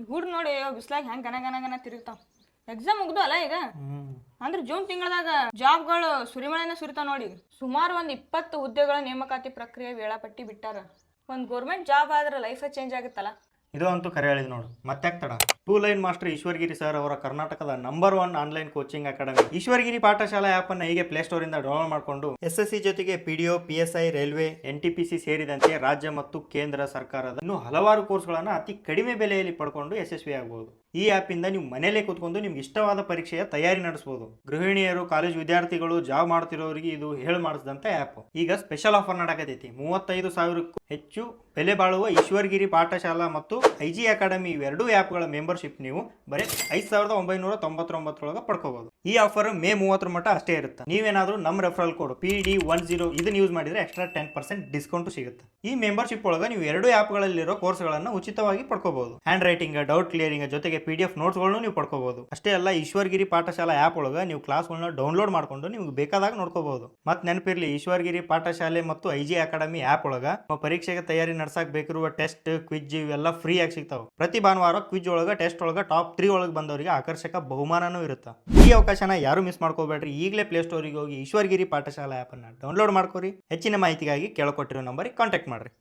ಹುಡ್ ನೋಡಿ ಬಿಸ್ಲಾಗ ಹೆಂಗ್ ಗನ ಗನ ಗನ ತಿರುಗ್ತಾವ. ಎಕ್ಸಾಮ್ ಮುಗ್ದು ಅಲ್ಲ ಈಗ. ಅಂದ್ರೆ ಜೂನ್ ತಿಂಗಳದಾಗ ಜಾಬ್ಗಳು ಸುರಿಮಳೆನ ಸುರಿತಾವ ನೋಡಿ. ಸುಮಾರು 20 ಹುದ್ದೆಗಳ ನೇಮಕಾತಿ ಪ್ರಕ್ರಿಯೆ ವೇಳಾಪಟ್ಟಿ ಬಿಟ್ಟಾರ. ಒಂದು ಗೌರ್ಮೆಂಟ್ ಜಾಬ್ ಆದ್ರೆ ಲೈಫ್ ಚೇಂಜ್ ಆಗುತ್ತಲ್ಲ. ಇದು ಅಂತೂ ಕರೆ ಹೇಳಿದ್ ನೋಡು. ಮತ್ತೆ ತಡ ಟೂ ಲೈನ್ ಮಾಸ್ಟರ್ ಈಶ್ವರ್ಗಿರಿ ಸರ್ ಅವರ ಕರ್ನಾಟಕದ number 1 online coaching academy Eshwargiri Pathashala app ಅನ್ನು ಹೀಗೆ ಪ್ಲೇಸ್ಟೋರ್ ಇಂದ ಡೌನ್ಲೋಡ್ ಮಾಡಿಕೊಂಡು SSC ಜೊತೆಗೆ PDO, PSI, ರೈಲ್ವೆ, NTPC ಸೇರಿದಂತೆ ರಾಜ್ಯ ಮತ್ತು ಕೇಂದ್ರ ಸರ್ಕಾರದ ಇನ್ನು ಹಲವಾರು ಕೋರ್ಸ್ಗಳನ್ನು ಅತಿ ಕಡಿಮೆ ಬೆಲೆಯಲ್ಲಿ ಪಡ್ಕೊಂಡು ಯಶಸ್ವಿ ಆಗಬಹುದು. ಈ ಆ್ಯಪ್ ಇಂದ ನೀವು ಮನೆಯಲ್ಲೇ ಕೂತ್ಕೊಂಡು ನಿಮ್ಗೆ ಇಷ್ಟವಾದ ಪರೀಕ್ಷೆಯ ತಯಾರಿ ನಡೆಸಬಹುದು. ಗೃಹಿಣಿಯರು, ಕಾಲೇಜ್ ವಿದ್ಯಾರ್ಥಿಗಳು, ಜಾಬ್ ಮಾಡ್ತಿರೋರಿಗೆ ಇದು ಹೇಳಿ ಮಾಡಿಸಿದಂತ ಆ್ಯಪ್. ಈಗ ಸ್ಪೆಷಲ್ ಆಫರ್ ನಡಕತೈತಿ. 35,000ಕ್ಕೂ ಹೆಚ್ಚು ಬೆಲೆ ಬಾಳುವ ಈಶ್ವರ್ಗಿರಿ ಪಾಠಶಾಲಾ ಮತ್ತು IG ಅಕಾಡೆಮಿ ಇವೆರಡೂ ಆ್ಯಪ್ಗಳ ಮೆಂಬರ್ಶಿಪ್ ನೀವು ಬರೀ 5,999 ಪಡ್ಕೋಬಹುದು. ಈ ಆಫರ್ ಮೇ 30 ಮಟ್ಟ ಅಷ್ಟೇ ಇರುತ್ತೆ. ನೀವೇನಾದ್ರೂ ನಮ್ಮ ರೆಫರಲ್ ಕೋಡ್ PD10 ಇದನ್ನ ಯೂಸ್ ಮಾಡಿದ್ರೆ ಎಕ್ಸ್ಟ್ರಾ 10% ಡಿಸ್ಕೌಂಟ್ ಸಿಗುತ್ತೆ. ಈ ಮೆಂಬರ್ಶಿಪ್ ಒಳಗೆ ನೀವು ಎರಡು ಆ್ಯಪ್ಗಳಲ್ಲಿರೋ ಕೋರ್ಸ್ಗಳನ್ನು ಉಚಿತವಾಗಿ ಪಡ್ಕೋಬಹುದು. ಹ್ಯಾಂಡ್ ರೈಟಿಂಗ್, ಡೌಟ್ ಕ್ಲಿಯರಿಂಗ್ ಜೊತೆಗೆ PDF ನೋಟ್ಸ್ಗಳನ್ನು ನೀವು ಪಡ್ಕೋಬಹುದು. ಅಷ್ಟೇ ಅಲ್ಲ, ಈಶ್ವರ್ಗಿರಿ ಪಾಠಶಾಲಾ ಆ್ಯಪ್ ಒಳಗೆ ನೀವು ಕ್ಲಾಸ್ಗಳನ್ನ ಡೌನ್ಲೋಡ್ ಮಾಡ್ಕೊಂಡು ನಿಮ್ಗೆ ಬೇಕಾದಾಗ ನೋಡ್ಕೋಬಹುದು. ಮತ್ತೆ ನೆನಪಿರ್ಲಿ, ಈಶ್ವರ್ಗಿರಿ ಪಾಠಶಾಲೆ ಮತ್ತು IG ಅಕಾಡೆಮಿ ಆ್ಯಪ್ ಒಳಗೆ ಪರೀಕ್ಷೆಗೆ ತಯಾರಿ ನಡ್ಸಕ್ ಬೇಕಿರುವ ಟೆಸ್ಟ್, ಕ್ವಿಜ್ ಇವೆಲ್ಲ ಫ್ರೀ ಆಗಿ ಸಿಗ್ತಾವೆ. ಪ್ರತಿ ಭಾನುವಾರ ಕ್ವಿಜ್ ಒಳಗೆ, ಟೆಸ್ಟ್ ಒಳಗೆ ಟಾಪ್ 3 ಒಳಗೆ ಬಂದವರಿಗೆ ಆಕರ್ಷಕ ಬಹುಮಾನನೂ ಇರುತ್ತೆ. ಈ ಅವಕಾಶನ ಯಾರು ಮಿಸ್ ಮಾಡ್ಕೋಬೇಡ್ರಿ. ಈಗಲೇ ಪ್ಲೇಸ್ಟೋರಿಗೆ ಹೋಗಿ ಈಶ್ವರ್ಗಿರಿ ಪಾಠಶಾಲಾ ಆ್ಯಪ್ ಅನ್ನು ಡೌನ್ಲೋಡ್ ಮಾಡ್ಕೋರಿ. ಹೆಚ್ಚಿನ ಮಾಹಿತಿಗಾಗಿ ಕೆಳಕೊಟ್ಟಿರೋ ನಂಬರಿಗೆ ಕಾಂಟ್ಯಾಕ್ಟ್ ಮಾಡ್ರಿ.